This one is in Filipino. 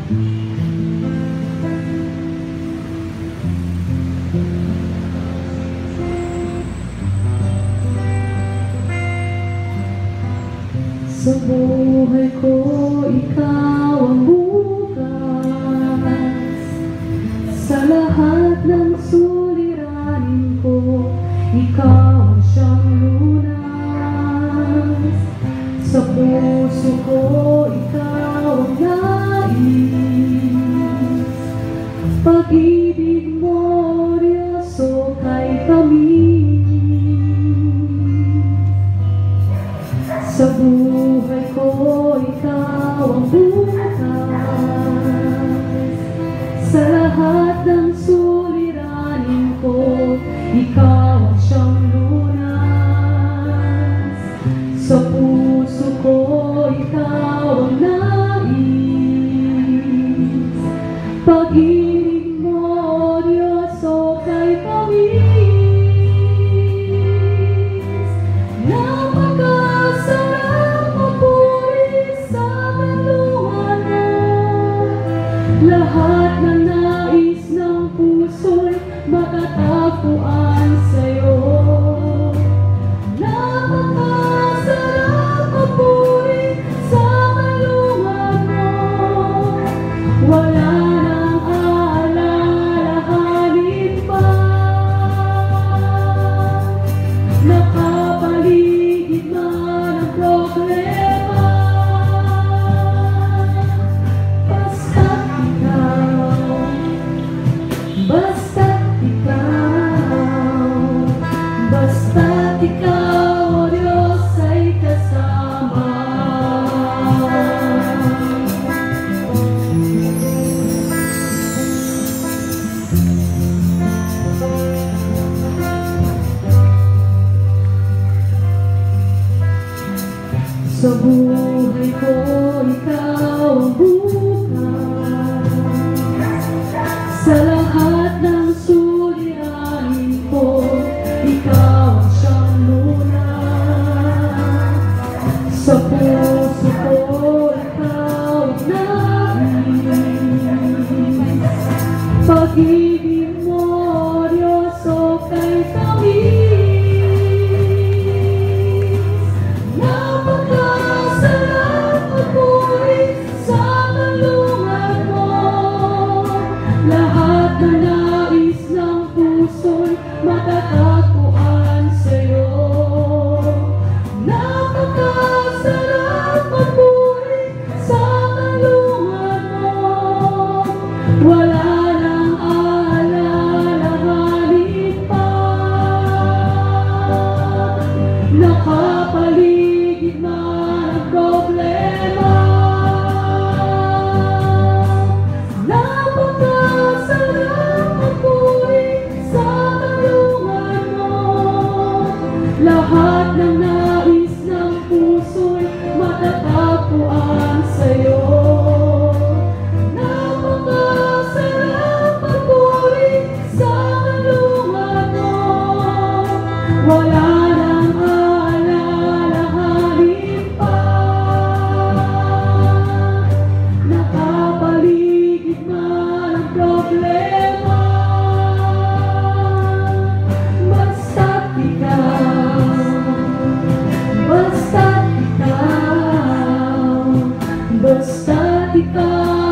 Sa buhay ko, ikaw ang bukas. Sa lahat ng suliranin ko, ikaw ang siyang lunas. Sa puso ko, ikaw ang nais. Pag-ibig mo, Diyos, o kay kami. Sa buhay ko, ikaw ang bukas. Sa lahat ng suliranin ko, ikaw ang siyang lunas. Sa puso ko, ikaw ang nais. Pag-ibig mo, Diyos, o kay kami. Lahat ng nais ng puso'y matatagpuan sa'yo. Napakasarap magpuri sa kalungan mo. Wala nang aalalahanin pa. Nakapaligid man ang problema. Basta't ikaw, o Diyos, ay kasama. Sa buhay ko, ikaw ang bukas. Sa lahat ng suliranin ko, ikaw ang siyang lunas. Sa puso ko, ikaw ang nais. Pag-ibig mo, Diyos, o kay kami. Napakasarap magpuri sa kalungan mo. Lahat ng nais ng puso'y matatagpuan sa'yo. Napakasarap magpuri sa kalungan mo. Wala nang aalalahanin pa. Nakapaligid man ang problema. Napakasarap magpuri sa kalungan mo. Lahat ng nais ng puso'y matatagpuan sa'yo. Napakasarap magpuri sa kalungan mo. Wala nang aalalahanin pa. Nakapaligid man ang problema. Basta't ikaw, basta't ikaw